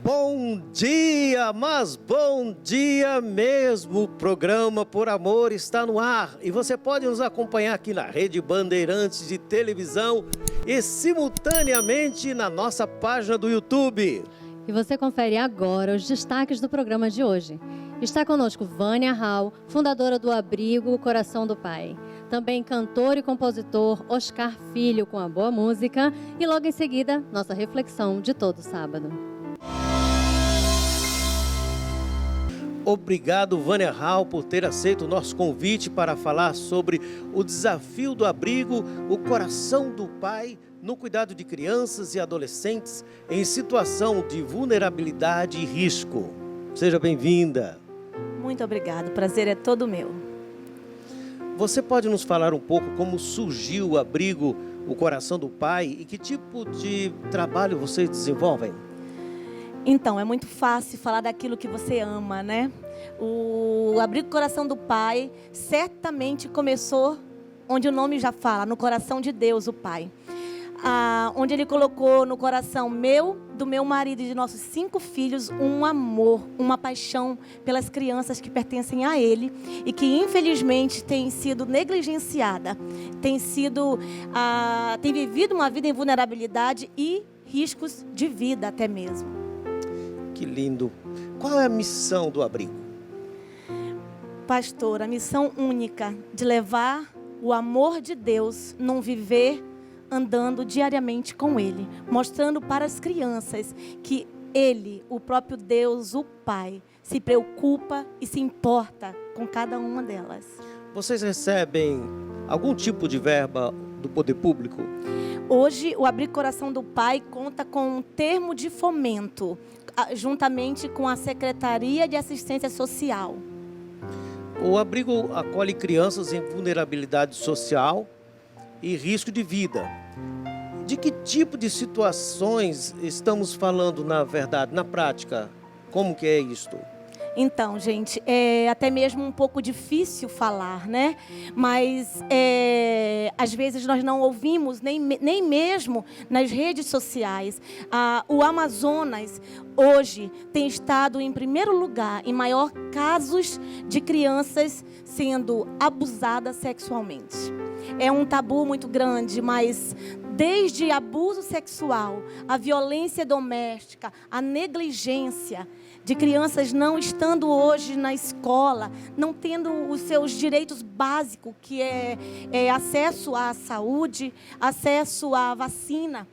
Bom dia, mas bom dia mesmo. O programa Por Amor está no ar e você pode nos acompanhar aqui na Rede Bandeirantes de televisão e simultaneamente na nossa página do YouTube. E você confere agora os destaques do programa de hoje. Está conosco Vânia Hall, fundadora do abrigo Coração do Pai. Também cantor e compositor Oscar Filho com a boa música. E logo em seguida, nossa reflexão de todo sábado. Obrigado, Vânia Hall, por ter aceito o nosso convite para falar sobre o desafio do abrigo, o Coração do Pai, no cuidado de crianças e adolescentes em situação de vulnerabilidade e risco. Seja bem-vinda. Muito obrigada, o prazer é todo meu. Você pode nos falar um pouco como surgiu o abrigo, o Coração do Pai e que tipo de trabalho vocês desenvolvem? Então, é muito fácil falar daquilo que você ama, né? O Abrigo Coração do Pai certamente começou onde o nome já fala, no coração de Deus, o Pai. Onde Ele colocou no coração meu, do meu marido e de nossos 5 filhos, um amor, uma paixão pelas crianças que pertencem a Ele e que infelizmente tem sido negligenciada, tem vivido uma vida em vulnerabilidade e riscos de vida até mesmo. Que lindo. Qual é a missão do abrigo? Pastor, a missão única de levar o amor de Deus num viver andando diariamente com Ele, mostrando para as crianças que Ele, o próprio Deus, o Pai, se preocupa e se importa com cada uma delas. Vocês recebem algum tipo de verba do poder público? Hoje, o Abrigo Coração do Pai conta com um termo de fomento, juntamente com a Secretaria de Assistência Social. O abrigo acolhe crianças em vulnerabilidade social e risco de vida. De que tipo de situações estamos falando, na verdade, na prática? Como que é isto? Então, gente, é até mesmo um pouco difícil falar, né? Mas às vezes nós não ouvimos, nem mesmo nas redes sociais. O Amazonas, hoje, tem estado em primeiro lugar em maior casos de crianças sendo abusadas sexualmente. É um tabu muito grande, mas desde abuso sexual, a violência doméstica, a negligência de crianças não estando hoje na escola, não tendo os seus direitos básicos, que é acesso à saúde, acesso à vacina.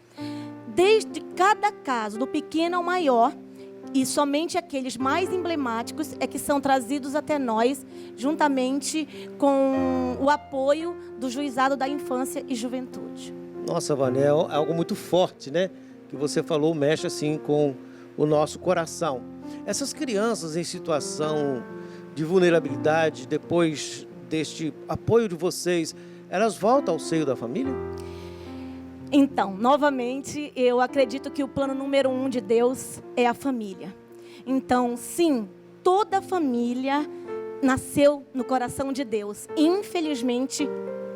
Desde cada caso, do pequeno ao maior, e somente aqueles mais emblemáticos é que são trazidos até nós, juntamente com o apoio do Juizado da Infância e Juventude. Nossa, Vânia, é algo muito forte, né? Que você falou, mexe assim com o nosso coração. Essas crianças em situação de vulnerabilidade, depois deste apoio de vocês, elas voltam ao seio da família? Então, novamente, eu acredito que o plano número 1 de Deus é a família. Então, sim, toda família nasceu no coração de Deus. Infelizmente,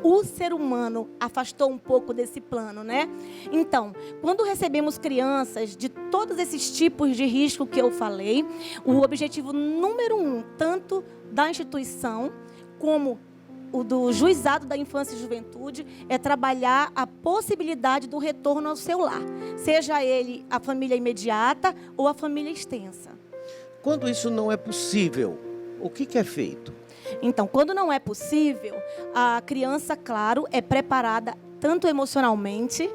o ser humano afastou um pouco desse plano, né? Então, quando recebemos crianças de todos esses tipos de risco que eu falei, o objetivo número 1, tanto da instituição como o do Juizado da Infância e Juventude, é trabalhar a possibilidade do retorno ao seu lar, seja ele a família imediata ou a família extensa. Quando isso não é possível, o que é feito? Então, quando não é possível, a criança, claro, é preparada tanto emocionalmente,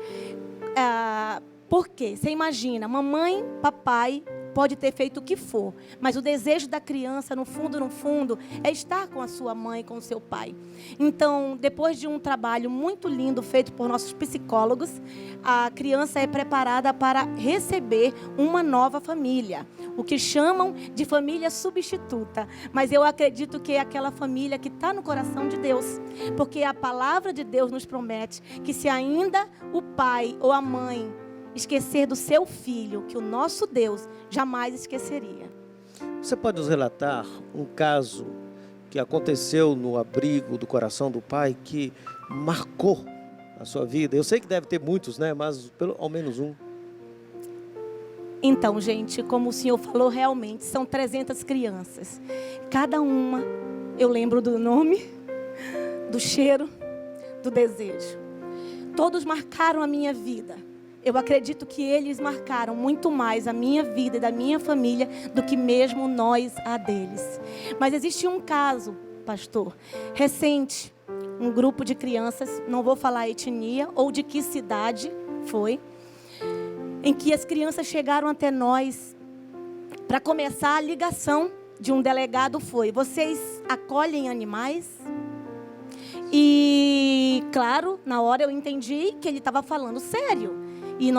porque você imagina, mamãe, papai pode ter feito o que for, mas o desejo da criança, no fundo, é estar com a sua mãe, com o seu pai. Então, depois de um trabalho muito lindo feito por nossos psicólogos, a criança é preparada para receber uma nova família, o que chamam de família substituta. Mas eu acredito que é aquela família que está no coração de Deus, porque a palavra de Deus nos promete que se ainda o pai ou a mãe esquecer do seu filho, que o nosso Deus jamais esqueceria. Você pode nos relatar um caso que aconteceu no abrigo do Coração do Pai que marcou a sua vida? Eu sei que deve ter muitos, né? Mas ao menos um. Então, gente, como o senhor falou, realmente são 300 crianças. Cada uma, eu lembro do nome, do cheiro, do desejo. Todos marcaram a minha vida. Eu acredito que eles marcaram muito mais a minha vida e da minha família do que mesmo nós a deles. Mas existe um caso, pastor, recente, um grupo de crianças, não vou falar a etnia ou de que cidade foi, em que as crianças chegaram até nós para começar a ligação de um delegado foi: vocês acolhem animais? E, claro, na hora eu entendi que ele estava falando sério. E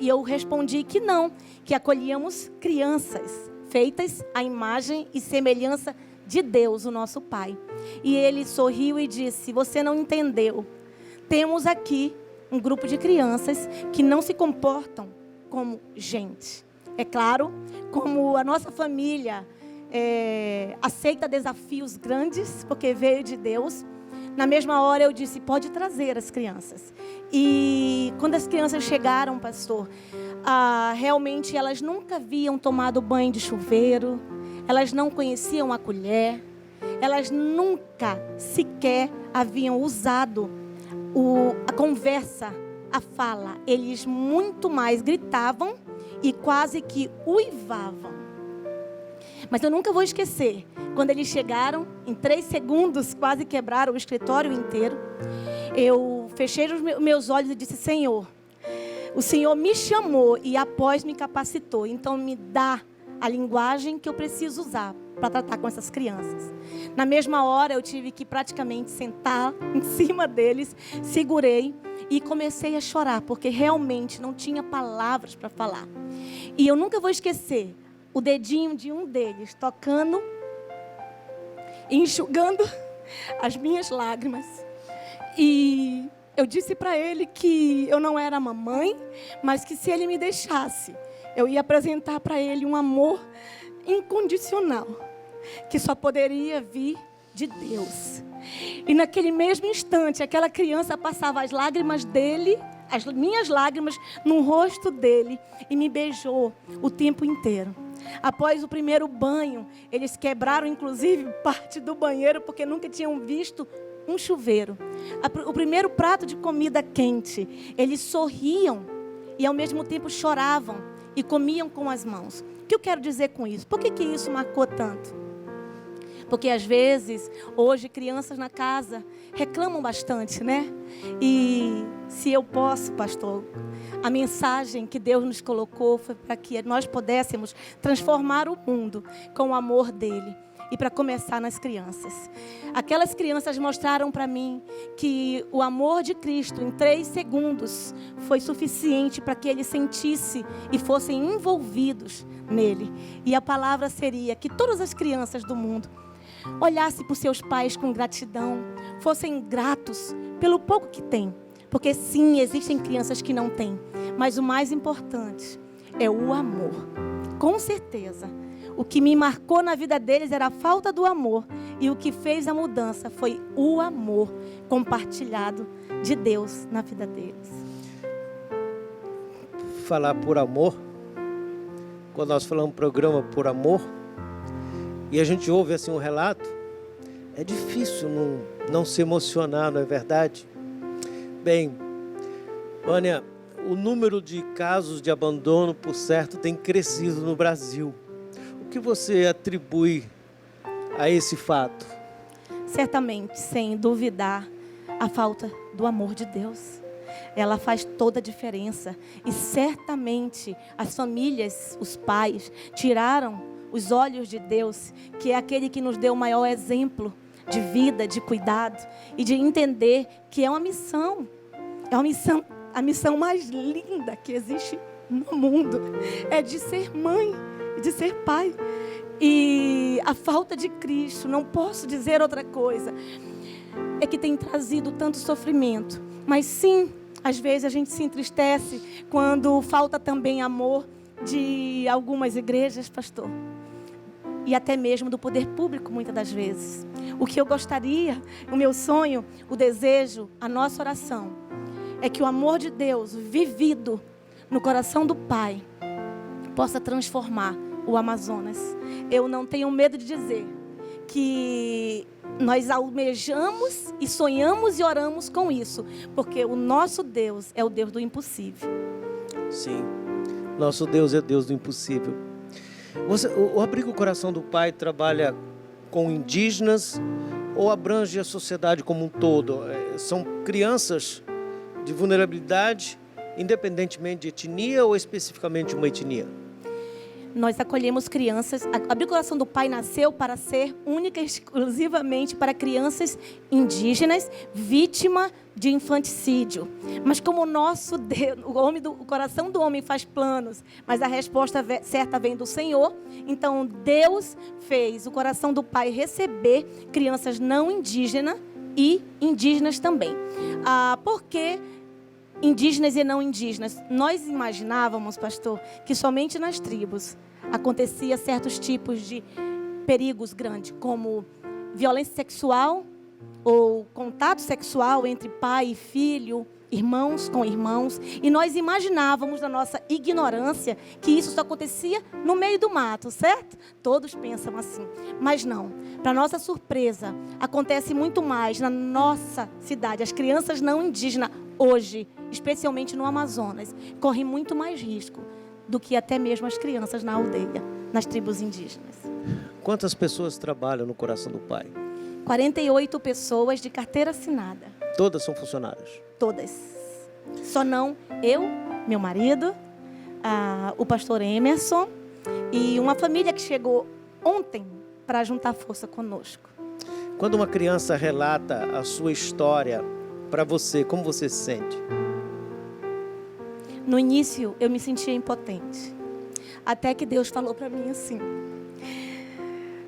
eu respondi que não, que acolhíamos crianças feitas à imagem e semelhança de Deus, o nosso Pai. E ele sorriu e disse: você não entendeu. Temos aqui um grupo de crianças que não se comportam como gente. É claro, como a nossa família aceita desafios grandes, porque veio de Deus. Na mesma hora eu disse: pode trazer as crianças. E quando as crianças chegaram, pastor, realmente elas nunca haviam tomado banho de chuveiro, elas não conheciam a colher, elas nunca sequer haviam usado a conversa, a fala. Eles muito mais gritavam e quase que uivavam. Mas eu nunca vou esquecer, quando eles chegaram, em 3 segundos, quase quebraram o escritório inteiro. Eu fechei os meus olhos e disse: Senhor, o Senhor me chamou e após me capacitou. Então me dá a linguagem que eu preciso usar para tratar com essas crianças. Na mesma hora eu tive que praticamente sentar em cima deles, segurei e comecei a chorar, porque realmente não tinha palavras para falar. E eu nunca vou esquecer o dedinho de um deles tocando e enxugando as minhas lágrimas. E eu disse para ele que eu não era mamãe, mas que se ele me deixasse, eu ia apresentar para ele um amor incondicional, que só poderia vir de Deus. E naquele mesmo instante, aquela criança passava as lágrimas dele, as minhas lágrimas, no rosto dele e me beijou o tempo inteiro. Após o primeiro banho, eles quebraram inclusive parte do banheiro, porque nunca tinham visto um chuveiro. O primeiro prato de comida quente, eles sorriam e ao mesmo tempo choravam e comiam com as mãos. O que eu quero dizer com isso? Por que isso marcou tanto? Porque às vezes, hoje, crianças na casa reclamam bastante, né? E se eu posso, pastor, a mensagem que Deus nos colocou foi para que nós pudéssemos transformar o mundo com o amor dele. E para começar nas crianças. Aquelas crianças mostraram para mim que o amor de Cristo, em 3 segundos, foi suficiente para que eles sentissem e fossem envolvidos nele. E a palavra seria que todas as crianças do mundo olhassem para os seus pais com gratidão, fossem gratos pelo pouco que têm. Porque sim, existem crianças que não têm, mas o mais importante é o amor. Com certeza, o que me marcou na vida deles era a falta do amor, e o que fez a mudança foi o amor compartilhado de Deus na vida deles. Falar por amor, quando nós falamos programa por amor, e a gente ouve assim um relato, é difícil não se emocionar, não é verdade? Bem, Vânia, o número de casos de abandono, por certo, tem crescido no Brasil. O que você atribui a esse fato? Certamente, sem duvidar, a falta do amor de Deus. Ela faz toda a diferença. E certamente as famílias, os pais, tiraram os olhos de Deus, que é aquele que nos deu o maior exemplo de vida, de cuidado e de entender que é uma missão. É uma missão, a missão mais linda que existe no mundo. É de ser mãe, de ser pai. E a falta de Cristo, não posso dizer outra coisa, é que tem trazido tanto sofrimento. Mas sim, às vezes a gente se entristece quando falta também amor de algumas igrejas, pastor. E até mesmo do poder público, muitas das vezes. O que eu gostaria, o meu sonho, o desejo, a nossa oração, é que o amor de Deus vivido no coração do Pai possa transformar o Amazonas. Eu não tenho medo de dizer que nós almejamos e sonhamos e oramos com isso, porque o nosso Deus é o Deus do impossível. Sim, nosso Deus é Deus do impossível. O Abrigo Coração do Pai trabalha com indígenas ou abrange a sociedade como um todo? São crianças de vulnerabilidade, independentemente de etnia ou especificamente uma etnia? Nós acolhemos crianças. A Abrigo Coração do Pai nasceu para ser única e exclusivamente para crianças indígenas, vítima de infanticídio. Mas como o nosso Deus, o coração do homem faz planos, mas a resposta certa vem do Senhor, então Deus fez o coração do Pai receber crianças não indígenas e indígenas também. Por que indígenas e não indígenas? Nós imaginávamos, pastor, que somente nas tribos acontecia certos tipos de perigos grandes, como violência sexual ou contato sexual entre pai e filho, irmãos com irmãos. E nós imaginávamos, na nossa ignorância, que isso só acontecia no meio do mato, certo? Todos pensam assim. Mas não. Para nossa surpresa, acontece muito mais na nossa cidade. As crianças não indígenas, hoje, especialmente no Amazonas, correm muito mais risco do que até mesmo as crianças na aldeia, nas tribos indígenas. Quantas pessoas trabalham no Coração do Pai? 48 pessoas de carteira assinada. Todas são funcionárias? Todas. Só não eu, meu marido, o pastor Emerson e uma família que chegou ontem para juntar força conosco. Quando uma criança relata a sua história para você, como você se sente? No início, eu me sentia impotente. Até que Deus falou para mim assim: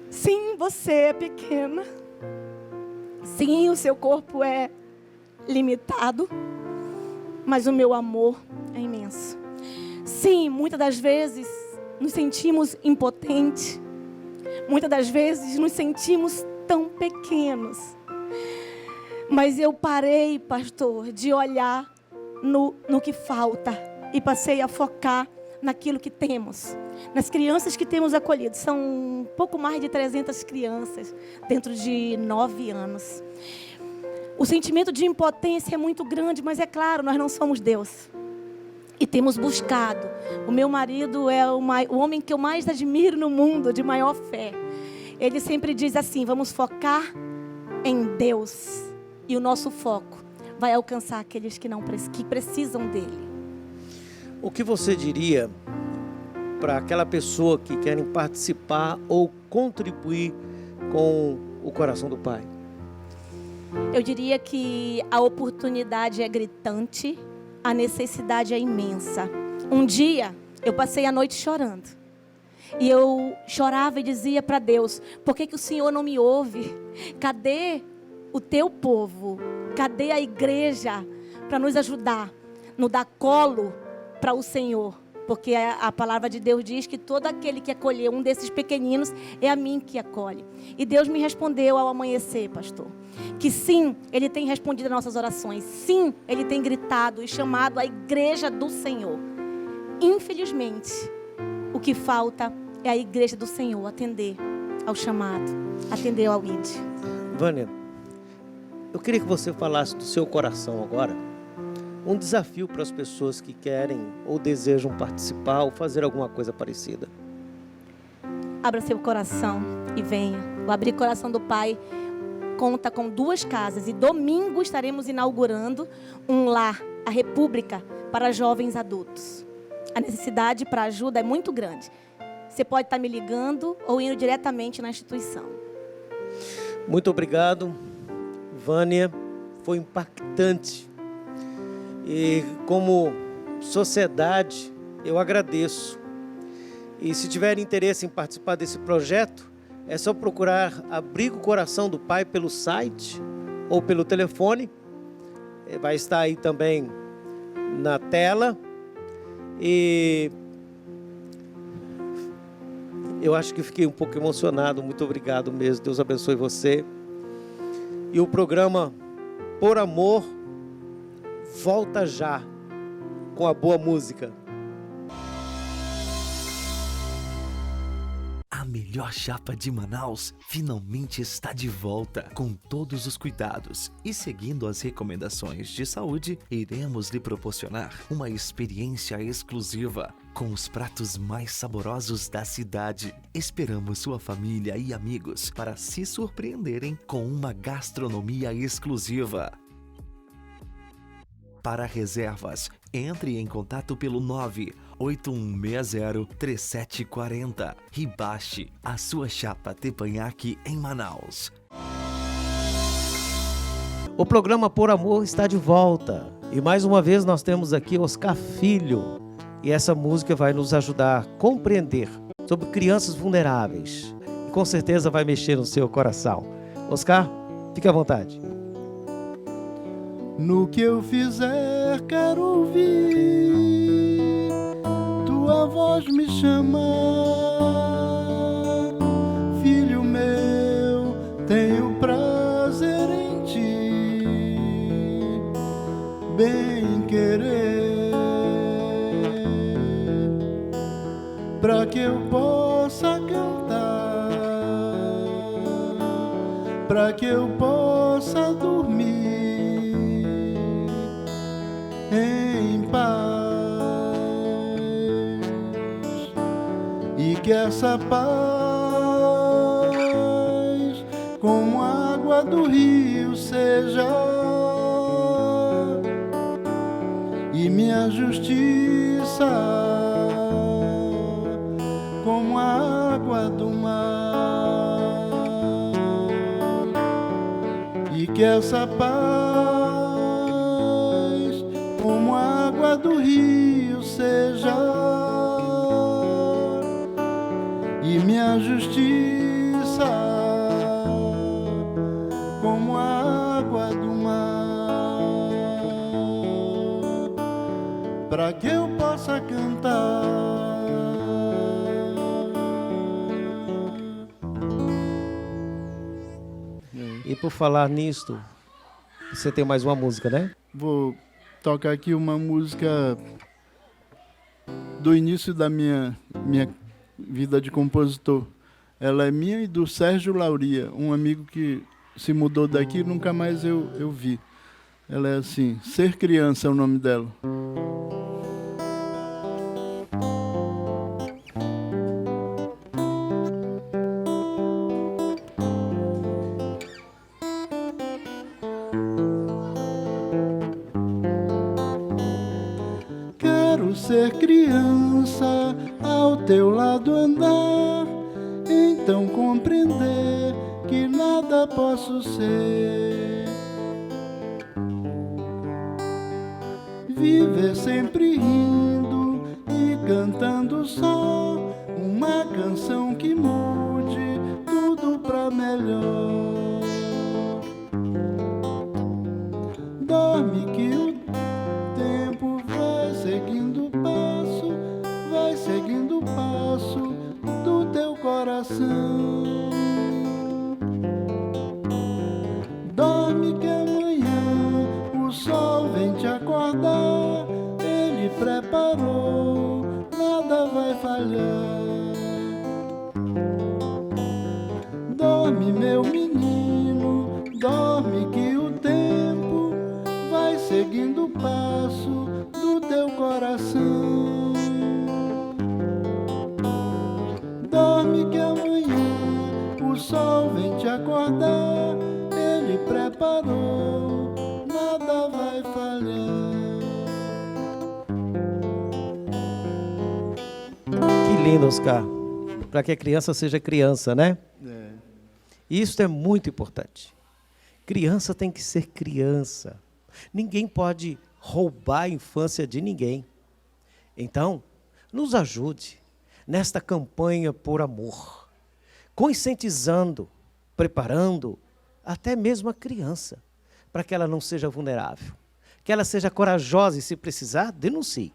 sim, você é pequena. Sim, o seu corpo é limitado. Mas o meu amor é imenso. Sim, muitas das vezes nos sentimos impotentes. Muitas das vezes nos sentimos tão pequenos. Mas eu parei, pastor, de olhar no que falta e passei a focar naquilo que temos, nas crianças que temos acolhido. São um pouco mais de 300 crianças dentro de 9 anos. O sentimento de impotência é muito grande, mas é claro, nós não somos Deus. E temos buscado. O meu marido é o homem que eu mais admiro no mundo, de maior fé. Ele sempre diz assim: vamos focar em Deus. E o nosso foco vai alcançar aqueles que precisam dele. O que você diria para aquela pessoa que querem participar ou contribuir com o Coração do Pai? Eu diria que a oportunidade é gritante, a necessidade é imensa. Um dia eu passei a noite chorando. E eu chorava e dizia para Deus: por que o Senhor não me ouve? Cadê o teu povo? Cadê a igreja para nos ajudar, nos dar colo para o Senhor? Porque a palavra de Deus diz que todo aquele que acolher um desses pequeninos é a mim que acolhe. E Deus me respondeu ao amanhecer, pastor, que sim, Ele tem respondido às nossas orações. Sim, Ele tem gritado e chamado a igreja do Senhor. Infelizmente, o que falta é a igreja do Senhor atender ao chamado, atender ao ID. Vânia, eu queria que você falasse do seu coração agora. Um desafio para as pessoas que querem ou desejam participar ou fazer alguma coisa parecida. Abra seu coração e venha. O Abrigo Coração do Pai conta com 2 casas e domingo estaremos inaugurando um lar, a República, para jovens adultos. A necessidade para ajuda é muito grande. Você pode estar me ligando ou indo diretamente na instituição. Muito obrigado, Vânia. Foi impactante. E como sociedade, eu agradeço. E se tiver interesse em participar desse projeto, é só procurar Abrigo Coração do Pai pelo site ou pelo telefone. Vai estar aí também na tela. E eu acho que fiquei um pouco emocionado. Muito obrigado mesmo. Deus abençoe você. E o programa Por Amor volta já com a boa música. melhor chapa de Manaus finalmente está de volta, com todos os cuidados e seguindo as recomendações de saúde, iremos lhe proporcionar uma experiência exclusiva com os pratos mais saborosos da cidade. Esperamos sua família e amigos para se surpreenderem com uma gastronomia exclusiva. Para reservas, entre em contato pelo 981603740 e baixe a sua chapa teppanyaki em Manaus. O programa Por Amor está de volta. E mais uma vez nós temos aqui Oscar Filho. E essa música vai nos ajudar a compreender sobre crianças vulneráveis. E com certeza vai mexer no seu coração. Oscar, fique à vontade. No que eu fizer, quero ouvir tua voz me chamar. Filho meu, tenho prazer em ti, bem querer, pra que eu possa cantar, pra que eu possa dormir em paz, e que essa paz, como a água do rio, seja, e minha justiça, como a água do mar, e que essa paz, como a água do rio, seja, e minha justiça, como a água do mar, para que eu possa cantar. E por falar nisto, você tem mais uma música, né? Vou tocar aqui uma música do início da minha vida de compositor. Ela é minha e do Sérgio Lauria, um amigo que se mudou daqui e nunca mais eu vi. Ela é assim, Ser Criança é o nome dela. Ser criança, ao teu lado andar, então compreender que nada posso ser. Viver sempre rindo e cantando só uma canção que mude tudo pra melhor. Dorme que o tempo vai seguindo o passo do teu coração. Dorme que amanhã o sol vem te acordar. Ele preparou, nada vai falhar. Dorme, meu menino, dorme que o tempo vai seguindo o passo do teu coração. Dorme que amanhã o sol vem te acordar. Ele preparou, nada vai falhar. Que lindo, Oscar. Para que a criança seja criança, né? É. Isso é muito importante. Criança tem que ser criança. Ninguém pode roubar a infância de ninguém. Então, nos ajude nesta campanha por amor, conscientizando, preparando até mesmo a criança, para que ela não seja vulnerável, que ela seja corajosa e, se precisar, denuncie.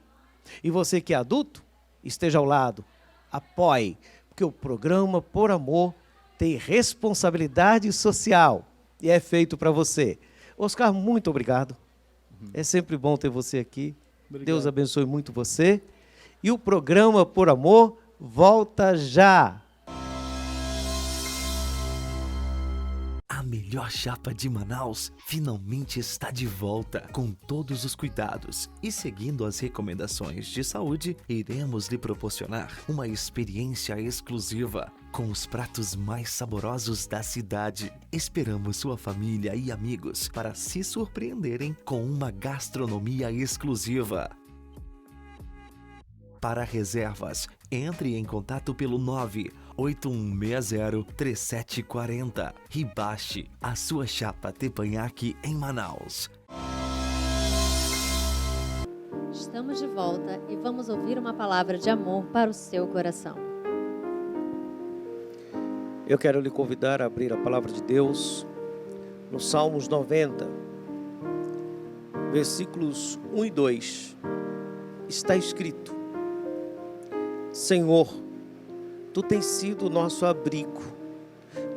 E você que é adulto, esteja ao lado, apoie, porque o programa Por Amor tem responsabilidade social e é feito para você. Oscar, muito obrigado. É sempre bom ter você aqui. Obrigado. Deus abençoe muito você. E o programa Por Amor volta já. A melhor chapa de Manaus finalmente está de volta, com todos os cuidados. E seguindo as recomendações de saúde, iremos lhe proporcionar uma experiência exclusiva com os pratos mais saborosos da cidade. Esperamos sua família e amigos para se surpreenderem com uma gastronomia exclusiva. Para reservas, entre em contato pelo 981603740 e baixe a sua chapa teppanyaki em Manaus. Estamos de volta e vamos ouvir uma palavra de amor para o seu coração. Eu quero lhe convidar a abrir a palavra de Deus no Salmos 90, versículos 1 e 2. Está escrito: Senhor, Tu tens sido o nosso abrigo,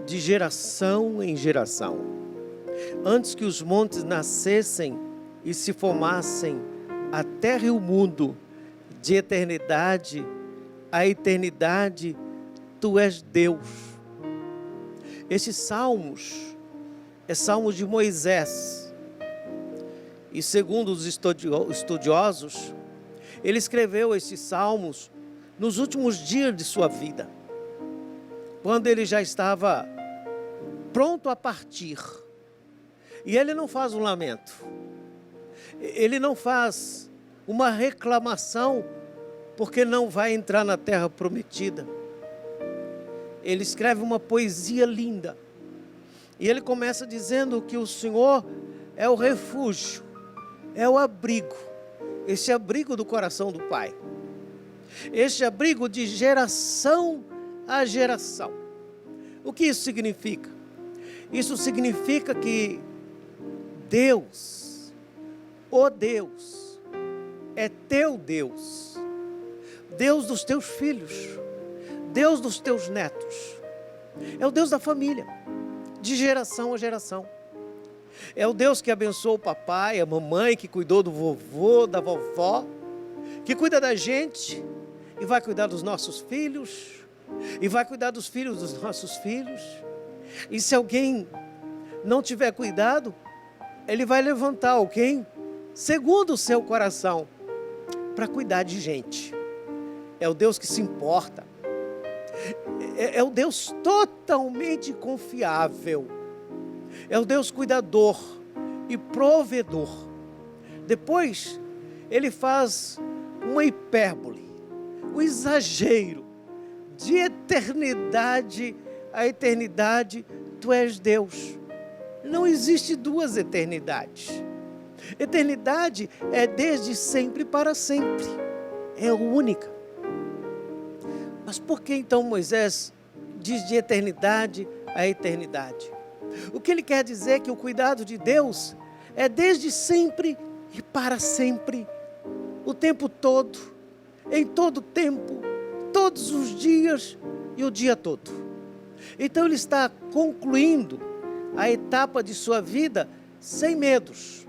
de geração em geração. Antes que os montes nascessem e se formassem, a terra e o mundo, de eternidade a eternidade, Tu és Deus. Estes salmos é salmos de Moisés. E segundo os estudiosos, ele escreveu estes salmos nos últimos dias de sua vida, quando ele já estava pronto a partir. E ele não faz um lamento, ele não faz uma reclamação, porque não vai entrar na terra prometida. Ele escreve uma poesia linda, e ele começa dizendo que o Senhor é o refúgio, é o abrigo, esse abrigo do coração do Pai. Este abrigo de geração a geração. O que isso significa? Isso significa que Deus, o Deus, é teu Deus, Deus dos teus filhos, Deus dos teus netos, é o Deus da família, de geração a geração. É o Deus que abençoou o papai, a mamãe, que cuidou do vovô, da vovó, que cuida da gente e vai cuidar dos nossos filhos, e vai cuidar dos filhos dos nossos filhos. E se alguém não tiver cuidado, Ele vai levantar alguém segundo o seu coração para cuidar de gente. É o Deus que se importa, é o Deus totalmente confiável, é o Deus cuidador e provedor. Depois Ele faz uma hipérbole, um exagero, de eternidade a eternidade, Tu és Deus. Não existe duas eternidades. Eternidade é desde sempre para sempre, é única. Mas por que então Moisés diz de eternidade a eternidade? O que ele quer dizer é que o cuidado de Deus é desde sempre e para sempre, o tempo todo, em todo tempo, todos os dias e o dia todo. Então ele está concluindo a etapa de sua vida sem medos.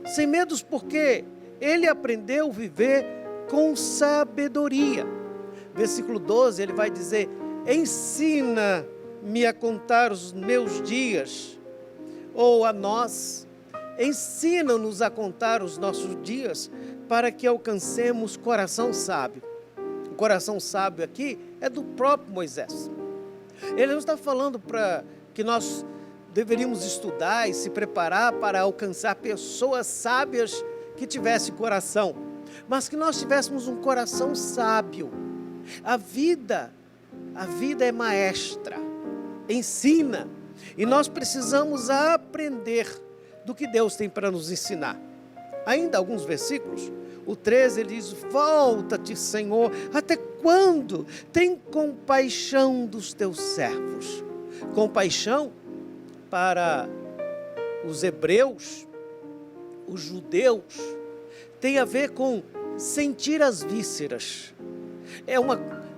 Sem medos porque ele aprendeu a viver com sabedoria. Versículo 12, ele vai dizer: ensina-me a contar os meus dias, ou a nós, ensina-nos a contar os nossos dias, para que alcancemos coração sábio. O coração sábio aqui é do próprio Moisés. Ele não está falando para que nós deveríamos estudar e se preparar para alcançar pessoas sábias que tivessem coração, mas que nós tivéssemos um coração sábio. A vida é maestra, ensina, e nós precisamos aprender do que Deus tem para nos ensinar. Ainda alguns versículos, o 13 ele diz: volta-te, Senhor, até quando? Tem compaixão dos teus servos. Compaixão para os hebreus, os judeus, tem a ver com sentir as vísceras.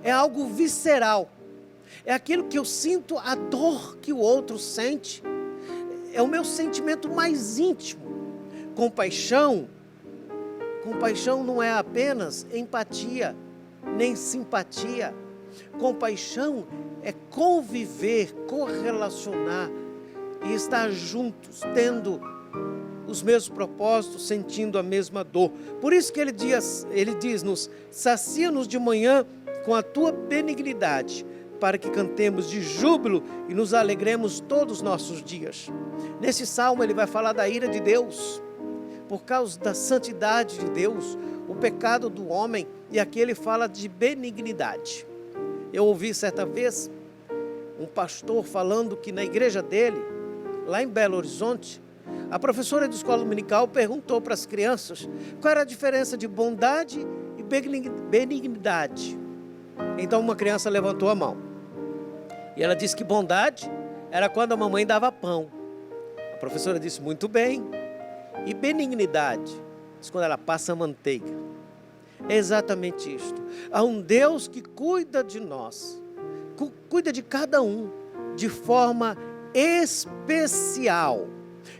É algo visceral. É aquilo que eu sinto, a dor que o outro sente. É o meu sentimento mais íntimo. Compaixão não é apenas empatia, nem simpatia. Compaixão é conviver, correlacionar e estar juntos, tendo os mesmos propósitos, sentindo a mesma dor. Por isso que ele diz-nos: sacia-nos de manhã com a tua benignidade, para que cantemos de júbilo e nos alegremos todos os nossos dias. Nesse salmo ele vai falar da ira de Deus, por causa da santidade de Deus, o pecado do homem, e aqui ele fala de benignidade. Eu ouvi certa vez um pastor falando que na igreja dele, lá em Belo Horizonte, a professora de escola dominical perguntou para as crianças qual era a diferença de bondade e benignidade. Então uma criança levantou a mão e ela disse que bondade era quando a mamãe dava pão. A professora disse: muito bem. E benignidade diz quando ela passa manteiga. É exatamente isto. Há um Deus que cuida de nós, cuida de cada um de forma especial.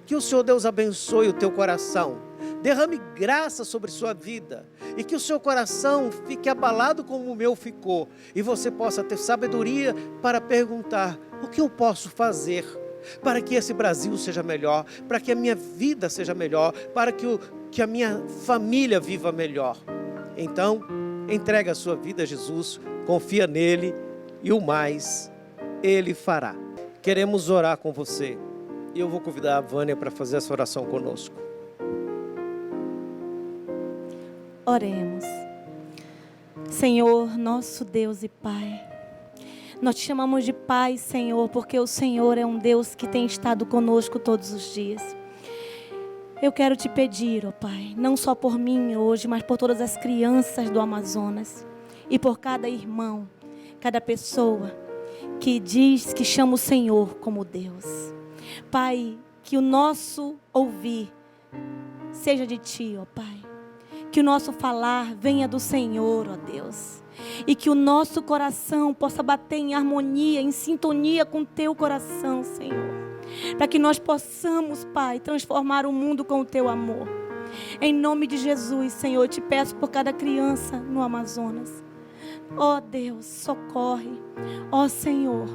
Que o Senhor Deus abençoe o teu coração, derrame graça sobre sua vida, e que o seu coração fique abalado como o meu ficou, e você possa ter sabedoria para perguntar: o que eu posso fazer para que esse Brasil seja melhor, para que a minha vida seja melhor, para que a minha família viva melhor? Então, entrega a sua vida a Jesus, confia nele, e o mais ele fará. Queremos orar com você, e eu vou convidar a Vânia para fazer essa oração conosco. Oremos. Senhor, nosso Deus e Pai, nós te chamamos de Pai, Senhor, porque o Senhor é um Deus que tem estado conosco todos os dias. Eu quero te pedir, ó Pai, não só por mim hoje, mas por todas as crianças do Amazonas e por cada irmão, cada pessoa que diz que chama o Senhor como Deus. Pai, que o nosso ouvir seja de Ti, ó Pai. Que o nosso falar venha do Senhor, ó Deus. E que o nosso coração possa bater em harmonia, em sintonia com o Teu coração, Senhor. Para que nós possamos, Pai, transformar o mundo com o Teu amor. Em nome de Jesus, Senhor, eu te peço por cada criança no Amazonas. Ó Deus, socorre. Ó Senhor,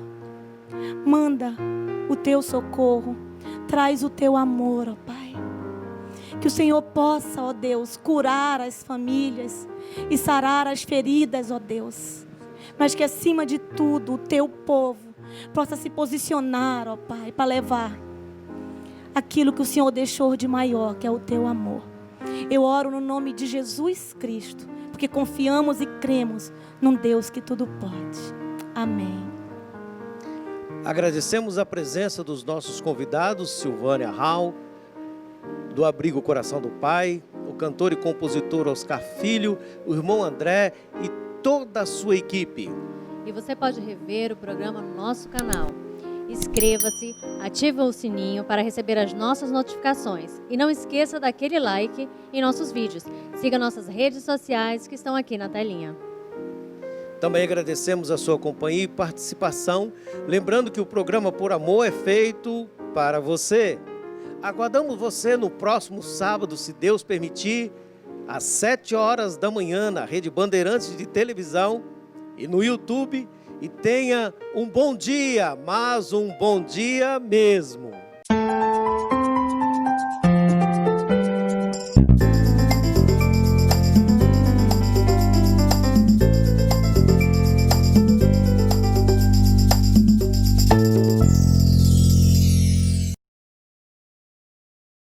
manda o Teu socorro. Traz o Teu amor, ó Pai. Que o Senhor possa, ó Deus, curar as famílias e sarar as feridas, ó Deus. Mas que acima de tudo o Teu povo possa se posicionar, ó Pai, para levar aquilo que o Senhor deixou de maior, que é o Teu amor. Eu oro no nome de Jesus Cristo, porque confiamos e cremos num Deus que tudo pode. Amém. Agradecemos a presença dos nossos convidados, Silvânia Hall, do Abrigo Coração do Pai, o cantor e compositor Oscar Filho, o irmão André e toda a sua equipe. E você pode rever o programa no nosso canal. Inscreva-se, ative o sininho para receber as nossas notificações. E não esqueça daquele like em nossos vídeos. Siga nossas redes sociais que estão aqui na telinha. Também agradecemos a sua companhia e participação. Lembrando que o programa Por Amor é feito para você. Aguardamos você no próximo sábado, se Deus permitir, às 7 horas da manhã, na Rede Bandeirantes de televisão e no YouTube. E tenha um bom dia, mas um bom dia mesmo.